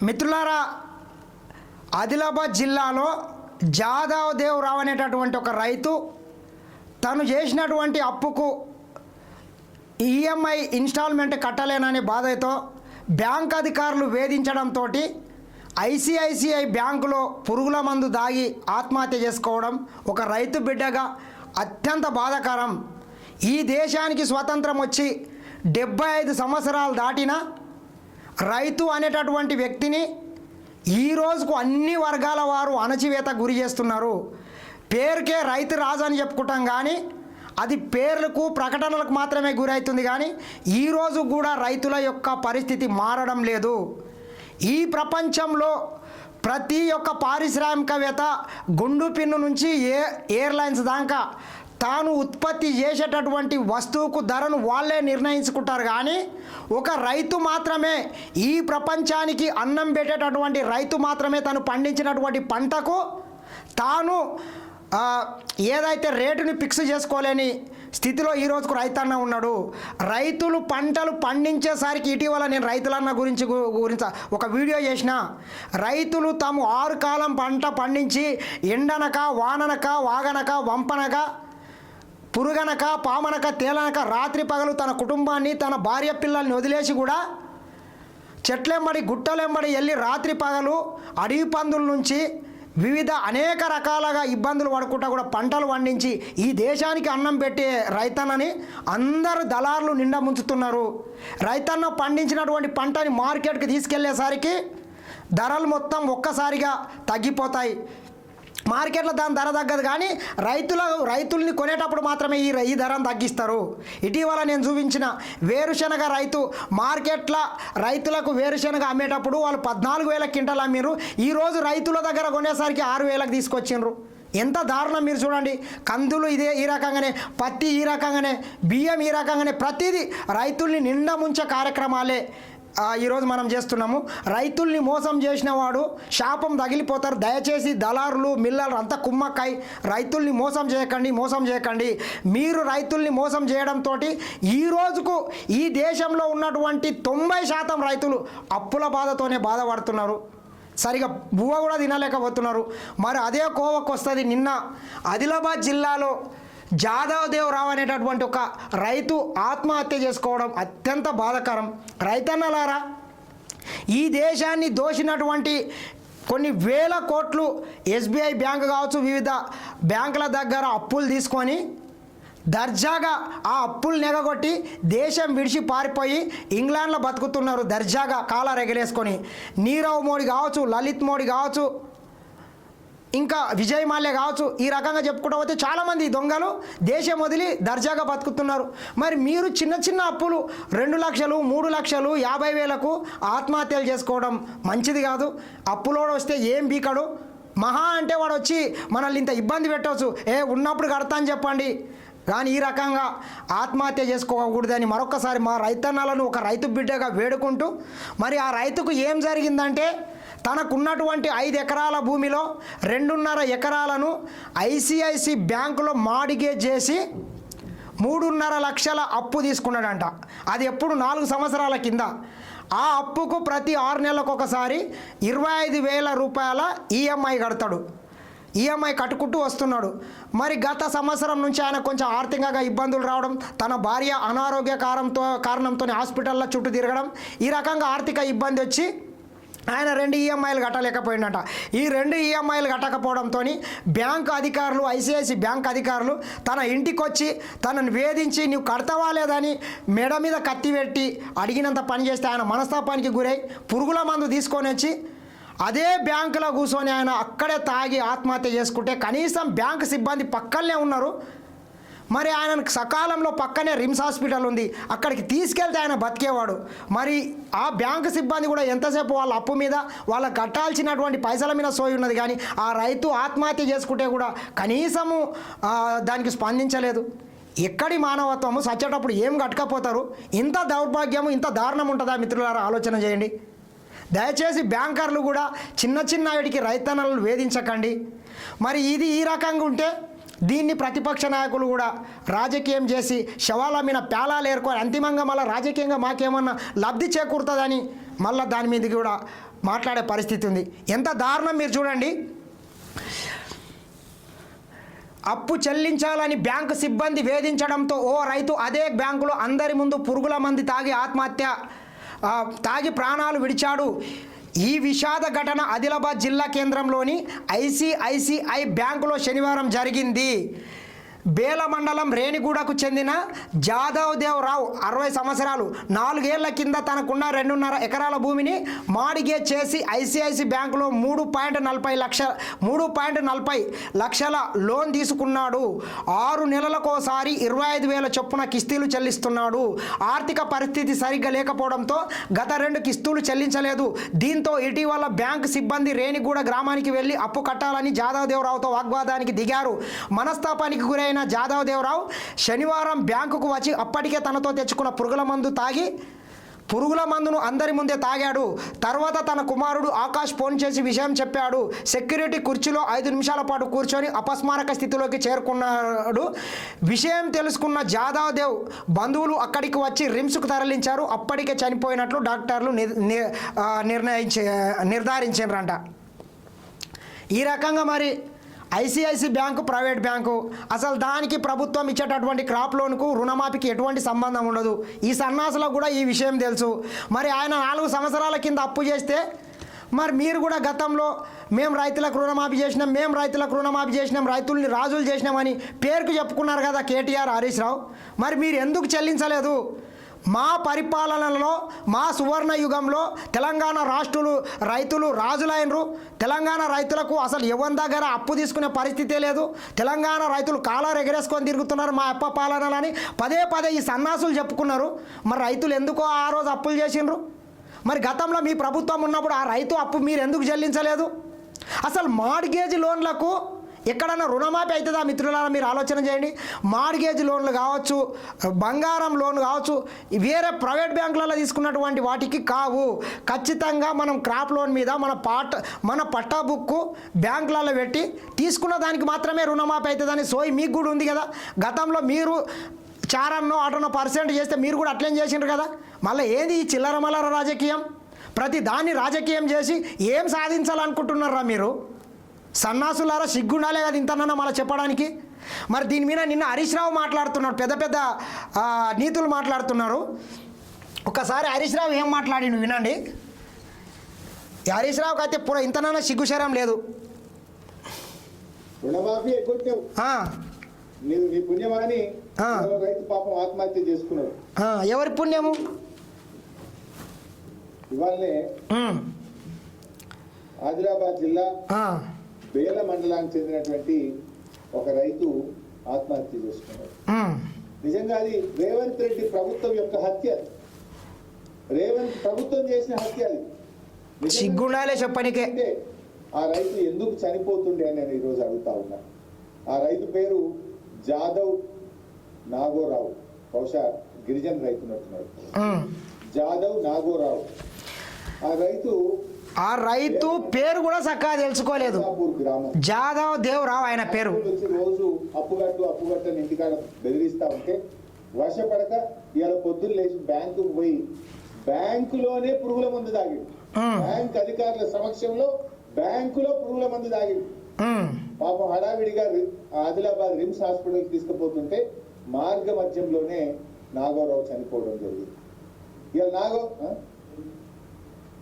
మిత్రులారా, ఆదిలాబాద్ జిల్లాలో జాదవ్ దేవ్ రావు అనేటటువంటి ఒక రైతు తను చేసినటువంటి అప్పుకు ఈఎంఐ ఇన్స్టాల్మెంట్ కట్టలేననే బాధతో బ్యాంక్ అధికారులు వేధించడంతో ఐసిఐసిఐ బ్యాంకులో పురుగుల మందు దాగి ఆత్మహత్య చేసుకోవడం ఒక రైతు బిడ్డగా అత్యంత బాధాకరం. ఈ దేశానికి స్వతంత్రం వచ్చి 75 సంవత్సరాలు దాటినా రైతు అనేటటువంటి వ్యక్తిని ఈ రోజుకు అన్ని వర్గాల వారు అణచివేత గురి చేస్తున్నారు. పేరుకే రైతు రాజు అని చెప్పుకుంటాం, కానీ అది పేర్లకు ప్రకటనలకు మాత్రమే గురవుతుంది. కానీ ఈరోజు కూడా రైతుల యొక్క పరిస్థితి మారడం లేదు. ఈ ప్రపంచంలో ప్రతి ఒక్క పారిశ్రామికవేత్త గుండు పిన్ను నుంచి ఎయిర్లైన్స్ దాకా తాను ఉత్పత్తి చేసేటటువంటి వస్తువుకు ధరను వాళ్ళే నిర్ణయించుకుంటారు. కానీ ఒక రైతు మాత్రమే, ఈ ప్రపంచానికి అన్నం పెట్టేటటువంటి రైతు మాత్రమే తను పండించినటువంటి పంటకు తాను ఏదైతే రేటుని ఫిక్స్ చేసుకోలేని స్థితిలో ఈరోజుకు రైతన్న ఉన్నాడు. రైతులు పంటలు పండించేసరికి ఇటీవల నేను రైతులన్న గురించి ఒక వీడియో చేసిన. రైతులు తాము 6 కాలం పంట పండించి ఎండనక వాననక వాగనక వంపనక పురుగనక పామనక తేలనక రాత్రి పగలు తన కుటుంబాన్ని తన భార్య పిల్లల్ని వదిలేసి కూడా చెట్లెంబడి గుట్టలెంబడి వెళ్ళి రాత్రి పగలు అడవి పందుల నుంచి వివిధ అనేక రకాలుగా ఇబ్బందులు పడుకుంటా కూడా పంటలు పండించి ఈ దేశానికి అన్నం పెట్టే రైతన్నని అందరూ దళారులు నిండా ముంచుతున్నారు. రైతన్న పండించినటువంటి పంటని మార్కెట్కి తీసుకెళ్లేసరికి ధరలు మొత్తం ఒక్కసారిగా తగ్గిపోతాయి. మార్కెట్లో దాని ధర తగ్గదు, కానీ రైతుల్ని కొనేటప్పుడు మాత్రమే ఈ ధరను తగ్గిస్తారు. ఇటీవల నేను చూపించిన వేరుశనగ రైతు మార్కెట్లో రైతులకు వేరుశనగ అమ్మేటప్పుడు వాళ్ళు 14,000 క్వింటాలు అమ్మిరు. ఈరోజు రైతుల దగ్గర కొనేసరికి 6,000కి తీసుకొచ్చిండ్రు. ఎంత దారుణం మీరు చూడండి. కందులు ఈ రకంగానే, పత్తి ఈ రకంగానే, బియ్యం ఈ రకంగానే, ప్రతిదీ రైతుల్ని నిండా ముంచే కార్యక్రమాలే ఈరోజు మనం చేస్తున్నాము. రైతుల్ని మోసం చేసిన వాడు శాపం తగిలిపోతారు. దయచేసి దళారులు మిల్లర్లు అంతా కుమ్మక్కాయి రైతుల్ని మోసం చేయకండి. మీరు రైతుల్ని మోసం చేయడంతో ఈ రోజుకు ఈ దేశంలో ఉన్నటువంటి 90% రైతులు అప్పుల బాధతోనే బాధపడుతున్నారు. సరిగా బువ్వ కూడా తినలేకపోతున్నారు. మరి అదే కోవకు వస్తుంది. నిన్న ఆదిలాబాద్ జిల్లాలో జాదవ్ దేవ్ రావు అనేటటువంటి ఒక రైతు ఆత్మహత్య చేసుకోవడం అత్యంత బాధాకరం. రైతన్నలారా, ఈ దేశాన్ని దోచినటువంటి కొన్ని వేల కోట్లు ఎస్బీఐ బ్యాంకు కావచ్చు, వివిధ బ్యాంకుల దగ్గర అప్పులు తీసుకొని దర్జాగా ఆ అప్పులు నెగగొట్టి దేశం విడిచి పారిపోయి ఇంగ్లాండ్లో బతుకుతున్నారు దర్జాగా కాలర్ ఎగరేసుకొని. నీరవ్ మోడీ కావచ్చు, లలిత్ మోడీ కావచ్చు, ఇంకా విజయ్ మాల్యా కావచ్చు, ఈ రకంగా చెప్పుకుంటూ పోతే చాలామంది దొంగలు దేశం వదిలి దర్జాగా బతుకుతున్నారు. మరి మీరు చిన్న అప్పులు 2 లక్షలు 3 లక్షలు 50,000కు ఆత్మహత్యలు చేసుకోవడం మంచిది కాదు. అప్పులోడు వస్తే ఏం బీకడు, మహా అంటే వాడు వచ్చి మనల్ని ఇంత ఇబ్బంది పెట్టవచ్చు, ఉన్నప్పుడు కడతా అని చెప్పండి. కానీ ఈ రకంగా ఆత్మహత్య చేసుకోకూడదని మరొకసారి మా రైతన్నలను ఒక రైతు బిడ్డగా వేడుకుంటూ, మరి ఆ రైతుకు ఏం జరిగిందంటే తనకున్నటువంటి 5 ఎకరాల భూమిలో 2.5 ఎకరాలను ఐసిఐసి బ్యాంకులో మార్గేజ్ చేసి 3.5 లక్షల అప్పు తీసుకున్నాడంట. అది ఎప్పుడు 4 సంవత్సరాల కింద. ఆ అప్పుకు ప్రతి 6 నెలలకు ఒకసారి 25,000 రూపాయల ఈఎంఐ కడతాడు. ఈఎంఐ కట్టుకుంటూ వస్తున్నాడు. మరి గత సంవత్సరం నుంచి ఆయన కొంచెం ఆర్థికంగా ఇబ్బందులు రావడం, తన భార్య అనారోగ్య కారణంతో హాస్పిటల్లో చుట్టూ తిరగడం, ఈ రకంగా ఆర్థిక ఇబ్బంది వచ్చి ఆయన 2 ఈఎంఐలు కట్టలేకపోయిందట. ఈ 2 ఈఎంఐలు కట్టకపోవడంతో బ్యాంకు అధికారులు, ఐసిఐసి బ్యాంక్ అధికారులు తన ఇంటికి వచ్చి తనను వేధించి నీవు కడతావా లేదని మెడ మీద కత్తి పెట్టి అడిగినంత పని చేస్తే ఆయన మనస్తాపానికి గురై పురుగుల మందు తీసుకొని వచ్చి అదే బ్యాంకులో కూర్చొని ఆయన అక్కడే తాగి ఆత్మహత్య చేసుకుంటే కనీసం బ్యాంకు సిబ్బంది పక్కనే ఉన్నారు. మరి ఆయనకు సకాలంలో పక్కనే రిమ్స్ హాస్పిటల్ ఉంది, అక్కడికి తీసుకెళ్తే ఆయన బతికేవాడు. మరి ఆ బ్యాంకు సిబ్బంది కూడా ఎంతసేపు వాళ్ళ అప్పు మీద వాళ్ళ కట్టాల్సినటువంటి పైసల మీద సోయి ఉన్నది. కానీ ఆ రైతు ఆత్మహత్య చేసుకుంటే కూడా కనీసము దానికి స్పందించలేదు. ఎక్కడి మానవత్వము? సచ్చేటప్పుడు ఏం కట్టకపోతారు? ఇంత దౌర్భాగ్యము, ఇంత దారుణం ఉంటుందా? మిత్రులారా, ఆలోచన చేయండి. దయచేసి బ్యాంకర్లు కూడా చిన్న వాటికి రైతన్నలను వేధించకండి. మరి ఇది ఈ రకంగా ఉంటే దీన్ని ప్రతిపక్ష నాయకులు కూడా రాజకీయం చేసి శవాల మీద పేలాలు ఏరుకొని అంతిమంగా మళ్ళీ రాజకీయంగా మాకేమన్నా లబ్ధి చేకూరుతుందని మళ్ళీ దాని మీద కూడా మాట్లాడే పరిస్థితి ఉంది. ఎంత దారుణం మీరు చూడండి. అప్పు చెల్లించాలని బ్యాంకు సిబ్బంది వేధించడంతో ఓ రైతు అదే బ్యాంకులో అందరి ముందు పురుగుల మందు తాగి ప్రాణాలు విడిచాడు. ఈ విషాద ఘటన ఆదిలాబాద్ జిల్లా కేంద్రంలోని ఐసిఐసిఐ బ్యాంకులో శనివారం జరిగింది. బేల మండలం రేణిగూడకు చెందిన జాదవ్ దేవ్ రావు 60 సంవత్సరాలు 4 ఏళ్ల కింద తనకున్న 2.5 ఎకరాల భూమిని మార్గేజ్ చేసి ఐసిఐసి బ్యాంకులో 3.40 లక్షల లోన్ తీసుకున్నాడు. 6 నెలలకోసారి 25,000 చొప్పున కిస్తీలు చెల్లిస్తున్నాడు. ఆర్థిక పరిస్థితి సరిగ్గా లేకపోవడంతో గత 2 కిస్తీలు చెల్లించలేదు. దీంతో ఇటీవల బ్యాంకు సిబ్బంది రేణిగూడ గ్రామానికి వెళ్లి అప్పు కట్టాలని జాదవ్ దేవ్ రావుతో వాగ్వాదానికి దిగారు. మనస్తాపానికి గురైన జాదవ్ దేవ్ రావు శనివారం బ్యాంకుకు వచ్చి అప్పటికే తనతో తెచ్చుకున్న పురుగుల మందును అందరి ముందే తాగాడు. తర్వాత తన కుమారుడు ఆకాష్ ఫోన్ చేసి విషయం చెప్పాడు. సెక్యూరిటీ కుర్చీలో 5 నిమిషాల పాటు కూర్చొని అపస్మారక స్థితిలోకి చేరుకున్నాడు. విషయం తెలుసుకున్న జాదవ్ దేవ్ బంధువులు అక్కడికి వచ్చి రిమ్స్కు తరలించారు. అప్పటికే చనిపోయినట్లు డాక్టర్లు నిర్ధారించారంట. ఈ రకంగా మరి ఐసిఐసి బ్యాంకు ప్రైవేట్ బ్యాంకు, అసలు దానికి ప్రభుత్వం ఇచ్చేటటువంటి క్రాప్ లోన్కు రుణమాఫీకి ఎటువంటి సంబంధం ఉండదు. ఈ సన్నాసులకు కూడా ఈ విషయం తెలుసు. మరి ఆయన 4 సంవత్సరాల కింద అప్పు చేస్తే మరి మీరు కూడా గతంలో మేము రైతులకు రుణమాఫీ చేసినాం రైతుల్ని రాజులు చేసినామని పేరుకు చెప్పుకున్నారు కదా కేటీఆర్, హరీష్ రావు. మరి మీరు ఎందుకు చెల్లించలేదు? మా పరిపాలనలో, మా సువర్ణ యుగంలో తెలంగాణ రైతులు రాజులైనరు. తెలంగాణ రైతులకు అసలు ఎవరి దగ్గర అప్పు తీసుకునే పరిస్థితే లేదు. తెలంగాణ రైతులు కాలర్ ఎగరేసుకొని తిరుగుతున్నారు మా అప్ప పాలనలని పదే ఈ సన్నాసులు చెప్పుకున్నారు. మరి రైతులు ఎందుకో ఆ రోజు అప్పులు చేసిండ్రు? మరి గతంలో మీ ప్రభుత్వం ఉన్నప్పుడు ఆ రైతు అప్పు మీరు ఎందుకు చెల్లించలేదు? అసలు మార్గేజ్ లోన్లకు ఎక్కడన్నా రుణమాఫీ అవుతుందా మిత్రులారా? మీరు ఆలోచన చేయండి. మార్గేజ్ లోన్లు కావచ్చు, బంగారం లోన్ కావచ్చు, వేరే ప్రైవేట్ బ్యాంకులలో తీసుకున్నటువంటి వాటికి కావు. ఖచ్చితంగా మనం క్రాప్ లోన్ మీద మన పట్టా బుక్కు బ్యాంకులలో పెట్టి తీసుకున్న దానికి మాత్రమే రుణమాఫీ అవుతుందని సోయి మీకు కూడా ఉంది కదా. గతంలో మీరు 4% చేస్తే మీరు కూడా అట్లేం చేసిండ్రు కదా. మళ్ళీ ఏది ఈ చిల్లర మల్లర రాజకీయం? ప్రతి దాన్ని రాజకీయం చేసి ఏం సాధించాలనుకుంటున్నారా మీరు? సన్నాసులారా, సిగ్గుండాలే కదా ఇంతనన్నా మళ్ళీ చెప్పడానికి. మరి దీని మీద నిన్న హరీష్ రావు మాట్లాడుతున్నాడు, పెద్ద నీతులు మాట్లాడుతున్నారు. ఒకసారి హరీష్ రావు ఏం మాట్లాడిండు వినండి. హరీష్ రావుకి అయితే ఇంతనన్నా సిగ్గుశరం లేదు. రుణమాఫీ ఎగ్గొట్టావు, నీ పుణ్యమాని రైతు పాపం ఆత్మహత్య చేసుకున్నాడు. ఎవరి పుణ్యము? ఇవాళనే ఆదిలాబాద్ జిల్లా బేల మండలానికి చెందినటువంటి ఒక రైతు ఆత్మహత్య చేసుకున్నాడు. నిజంగా అది రేవంత్ రెడ్డి ప్రభుత్వం యొక్క హత్య. రేవంత్ ప్రభుత్వం చేసిన హత్య అది. సిగ్గుండాలే చెప్పనికే. ఆ రైతు ఎందుకు చనిపోతుండే అని నేను ఈరోజు అడుగుతా ఉన్నా. ఆ రైతు పేరు జాదవ్ నాగోరావు, బహుశా గిరిజన రైతు ఉన్నట్టున్నాడు. జాదవ్ నాగోరావు. ఆ రైతు పేరు కూడా చక్కగా తెలుసుకోలేదు. జాదవ్ దేవ్ రావు ఆయన పేరు. రోజు అప్పుగట్టని ఇంటికాడ బెదిరిస్తా ఉంటే వర్షపడక ఇవాళ పొద్దున్న లేచి బ్యాంకుకు పోయి బ్యాంకులోనే పురుగుల మందు తాగిండు. బ్యాంక్ అధికారుల సమక్షంలో బ్యాంకులో పురుగుల మందు తాగిండు. పాపం హడావిడిగా ఆదిలాబాద్ రిమ్స్ హాస్పిటల్కి తీసుకుపోతుంటే మార్గ మధ్యంలోనే నాగోరావు చనిపోవడం జరిగింది.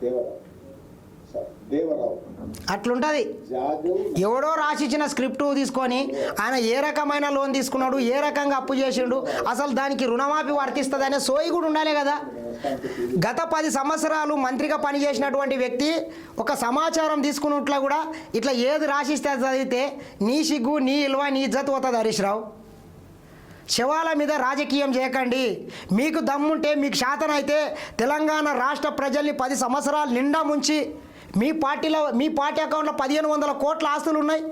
ఇవాళ దేవరావు అట్లుంటది. ఎవడో రాసిచ్చిన స్క్రిప్ట్ తీసుకొని ఆయన ఏ రకమైన లోన్ తీసుకున్నాడు, ఏ రకంగా అప్పు చేసిండు, అసలు దానికి రుణమాఫీ వర్తిస్తుంది అనే సోయి కూడా ఉండాలి కదా. గత 10 సంవత్సరాలు మంత్రిగా పనిచేసినటువంటి వ్యక్తి ఒక సమాచారం తీసుకున్నట్లు కూడా ఇట్లా ఏది రాసిస్తే చదివితే నీ సిగ్గు, నీ ఇల్వ, నీ ఇజ్జత్ పోతుంది. హరీష్ రావు, శవాల మీద రాజకీయం చేయకండి. మీకు దమ్ముంటే, మీకు శాతనైతే తెలంగాణ రాష్ట్ర ప్రజల్ని 10 సంవత్సరాలు నిండా ముంచి మీ పార్టీ అకౌంట్లో 1500 కోట్ల ఆస్తులు ఉన్నాయి.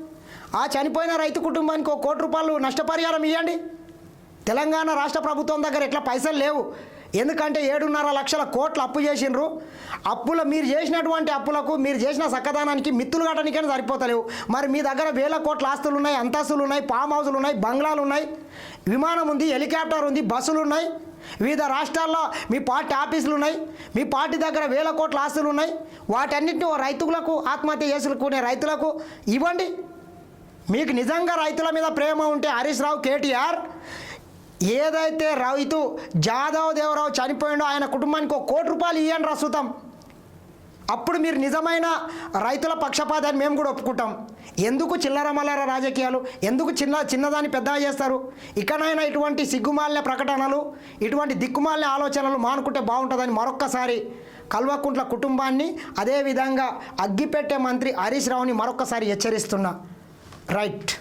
ఆ చనిపోయిన రైతు కుటుంబానికి ₹1 కోటి నష్టపరిహారం ఇవ్వండి. తెలంగాణ రాష్ట్ర ప్రభుత్వం దగ్గర ఎట్లా పైసలు లేవు, ఎందుకంటే 7.5 లక్షల కోట్లు అప్పు చేసిండ్రు. మీరు చేసినటువంటి అప్పులకు మీరు చేసిన సక్కదానానికి మిత్తులు కట్టడానికైనా సరిపోతలేవు. మరి మీ దగ్గర వేల కోట్ల ఆస్తులు ఉన్నాయి, అంతస్తులు ఉన్నాయి, ఫామ్ హౌజులు ఉన్నాయి, బంగ్లాలు ఉన్నాయి, విమానం ఉంది, హెలికాప్టర్ ఉంది, బస్సులు ఉన్నాయి, వివిధ రాష్ట్రాల్లో మీ పార్టీ ఆఫీసులు ఉన్నాయి, మీ పార్టీ దగ్గర వేల కోట్ల ఆస్తులు ఉన్నాయి. వాటన్నిటిని రైతులకు, ఆత్మహత్య చేసుకునే రైతులకు ఇవ్వండి. మీకు నిజంగా రైతుల మీద ప్రేమ ఉంటే హరీష్ రావు, కేటీఆర్ ఏదైతే రైతు జాదవ్ దేవరావు చనిపోయిండో ఆయన కుటుంబానికి 1 కోటి రూపాయలు ఇవ్వండి ప్రస్తుతం. అప్పుడు మీరు నిజమైన రైతుల పక్షపాతాన్ని మేము కూడా ఒప్పుకుంటాం. ఎందుకు చిల్లర మల్లర రాజకీయాలు, ఎందుకు చిన్నదాన్ని పెద్దగా చేస్తారు? ఇకనైనా ఇటువంటి సిగ్గుమాలిన ప్రకటనలు, ఇటువంటి దిక్కుమాలిన ఆలోచనలు మానుకుంటే బాగుంటుందని మరొక్కసారి కల్వకుంట్ల కుటుంబాన్ని, అదేవిధంగా అగ్గిపెట్టే మంత్రి హరీష్ రావుని మరొక్కసారి హెచ్చరిస్తున్నా. రైట్.